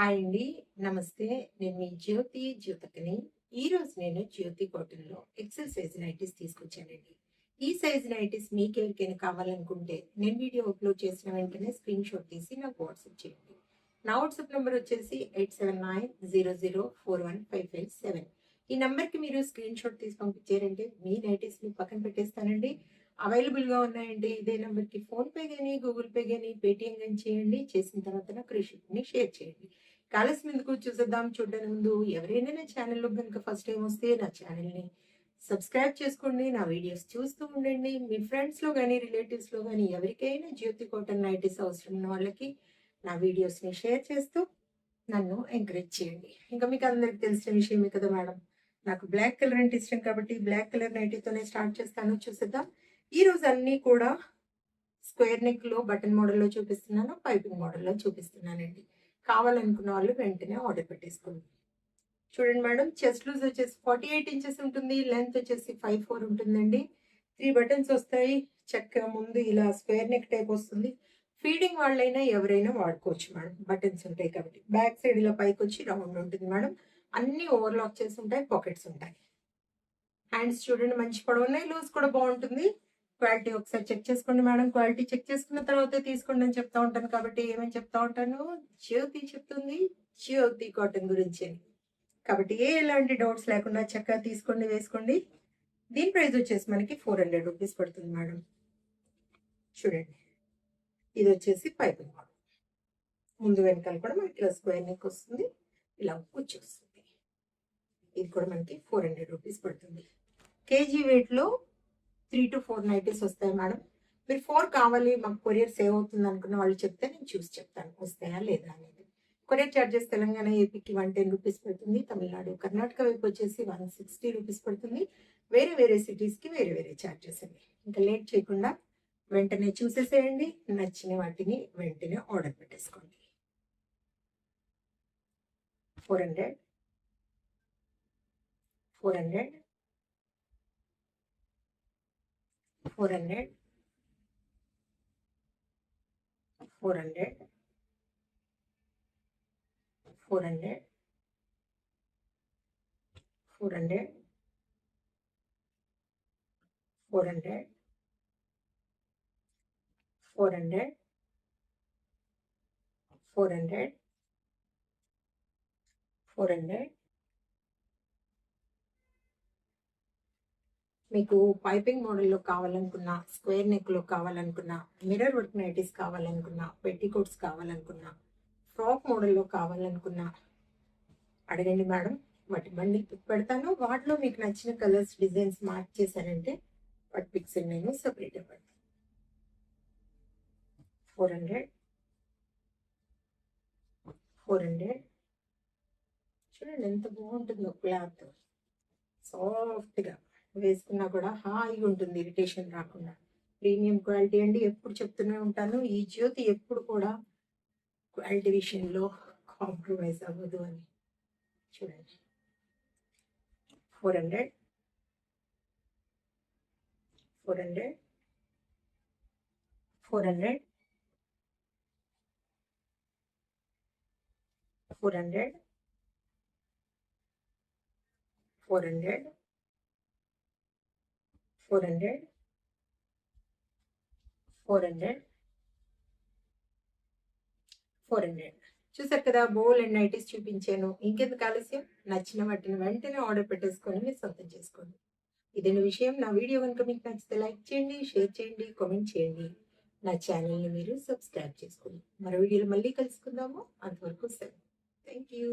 Hi అండి. నమస్తే. నేను మీ జ్యోతకని. ఈరోజు నేను జ్యోతి కాటన్‌లో ఎక్సెల్ సైజ్ నైటీస్ తీసుకొచ్చానండి. ఈ సైజ్ నైటీస్ మీకెవరికైనా కావాలనుకుంటే నేను వీడియో అప్‌లోడ్ చేసిన వెంటనే స్క్రీన్‌షాట్ తీసి నాకు వాట్సాప్ చేయండి. నా వాట్సాప్ నంబర్ వచ్చేసి 8790041557. ఈ నంబర్‌కి మీరు స్క్రీన్‌షాట్ తీసి పంపించారంటే మీ నైటీస్‌ని పక్కన పెట్టేస్తానండి. అవైలబుల్‌గా ఉన్నాయండి. ఇదే నంబర్‌కి ఫోన్‌పే గాని, గూగుల్ పే గాని, పేటీఎం గాని చేయండి. చేసిన తర్వాత నాకు రిసిప్ట్‌ని షేర్ చేయండి. ఆలస్యం ఎందుకు చూసేద్దాం. చూడడానికి ముందు ఎవరైనా నా ఛానల్‌లో గనుక ఫస్ట్ టైమ్ వస్తే నా ఛానల్‌ని సబ్స్క్రైబ్ చేసుకోండి. నా వీడియోస్ చూస్తూ ఉండండి. మీ ఫ్రెండ్స్‌లో గాని, రిలేటివ్స్‌లో గాని ఎవరికైనా జ్యోతి కాటన్ నైటీస్ అవసరం ఉన్న వాళ్ళకి నా వీడియోస్‌ని షేర్ చేస్తూ నన్ను ఎంకరేజ్ చేయండి. ఇంకా మీకు అందరికి తెలిసిన విషయమే కదా మేడం. నాకు బ్లాక్ కలర్ అంటే ఇష్టం కాబట్టి బ్లాక్ కలర్ నైటీతోనే స్టార్ట్ చేస్తాను. చూసేద్దాం. ఈరోజు అన్నీ కూడా స్క్వేర్ నెక్‌లో బటన్ మోడల్‌లో చూపిస్తున్నాను. పైపింగ్ మోడల్‌లో చూపిస్తున్నానండి. కావాలనుకున్న వాళ్ళు వెంటనే ఆర్డర్ పెట్టేసుకోండి. చూడండి మేడం, చెస్ట్ లూజ్ వచ్చేసి 48 ఇంచెస్ ఉంటుంది. లెంత్ వచ్చేసి 54 ఉంటుందండి. 3 బటన్స్ వస్తాయి. చక్కగా ముందు ఇలా స్క్వేర్ నెక్ టైప్ వస్తుంది. ఫీడింగ్ వాళ్ళైనా ఎవరైనా వాడుకోవచ్చు మేడం. బటన్స్ ఉంటాయి కాబట్టి. బ్యాక్ సైడ్ ఇలా పైకొచ్చి రౌండ్ ఉంటుంది మేడం. అన్ని ఓవర్లాక్ చేసి ఉంటాయి. పాకెట్స్ ఉంటాయి. హ్యాండ్స్ చూడండి మంచి పొడవున్నాయి. లూజ్ కూడా బాగుంటుంది. క్వాలిటీ ఒకసారి చెక్ చేసుకోండి మేడం. క్వాలిటీ చెక్ చేసుకున్న తర్వాతే తీసుకోండి అని చెప్తా ఉంటాను కాబట్టి ఏమని చెప్తా ఉంటాను, జ్యోతి చెప్తుంది జ్యోతి కాటన్ గురించి అని. కాబట్టి ఎలాంటి డౌట్స్ లేకుండా చక్కగా తీసుకోండి, వేసుకోండి. దీని ప్రైస్ వచ్చేసి మనకి 400 రూపీస్ పడుతుంది మేడం. చూడండి, ఇది వచ్చేసి పైపింగ్ మోడల్. ముందు వెనకాల కూడా మనకి ఇలా స్క్వేర్ నెక్ వస్తుంది, ఇలా కుచ్చి వస్తుంది. ఇది కూడా మనకి 400 రూపీస్ పడుతుంది. కేజీ వెయిట్లో 3 to 4 నైటీస్ వస్తాయి మేడం. మీరు 4 కావాలి, మాకు కొరియర్ సేవ్ అవుతుంది అనుకున్న వాళ్ళు చెప్తే నేను చూసి చెప్తాను వస్తాయా లేదా అనేది. కొరియర్ చార్జెస్ తెలంగాణ ఏపీకి 110 రూపీస్ పడుతుంది. తమిళనాడు కర్ణాటక వైపు వచ్చేసి 160 రూపీస్ పడుతుంది. వేరే వేరే సిటీస్కి వేరే వేరే చార్జెస్ అండి. ఇంకా లేట్ చేయకుండా వెంటనే చూసేసేయండి. నచ్చిన వాటిని వెంటనే ఆర్డర్ పెట్టేసుకోండి. 400, 400, 400, 400, 400, 400, 400, 400, 400, 400. మీకు పైపింగ్ మోడల్‌లో కావాలనుకున్నా, స్క్వేర్ నెక్‌లో కావాలనుకున్నా, మిర్రర్ వర్క్ నైటీస్ కావాలనుకున్నా, పెట్టికోట్స్ కావాలనుకున్నా, ఫ్రాక్ మోడల్‌లో కావాలనుకున్నా అడగండి మేడం. వాటి బండిల్ పిక్ పెడతాను. వాటిలో మీకు నచ్చిన కలర్స్, డిజైన్స్ మార్క్ చేశారంటే వాటి పిక్స్ నేను సెపరేట్‌గా పెడతాను. 400, 400. చూడండి ఎంత బాగుంటుందో క్లాత్. సాఫ్ట్‌గా వేసుకున్నా కూడా హాయిగా ఉంటుంది, ఇరిటేషన్ రాకుండా. ప్రీమియం క్వాలిటీ అండి. ఎప్పుడు చెప్తూనే ఉంటాను, ఈ జ్యోతి ఎప్పుడు కూడా క్వాలిటీ విషయంలో కాంప్రమైజ్ అవ్వదు అని. చూడండి, 400, 400, 400, 400, 400, 400, 400, 400. చూసారు కదా, బోల్ అండ్ నైటీస్ చూపించాను. ఇంకెందుకు ఆలస్యం, నచ్చిన వాటిని వెంటనే ఆర్డర్ పెట్టేసుకొని మీరు సొంతం చేసుకోండి. ఇదేనా విషయం. నా వీడియో కనుక మీకు నచ్చితే లైక్ చేయండి, షేర్ చేయండి, కామెంట్ చేయండి. నా ఛానల్ని మీరు సబ్స్క్రైబ్ చేసుకోండి. మరో వీడియోలో మళ్ళీ కలుసుకుందాము. అంతవరకు సెలవు. Thank you.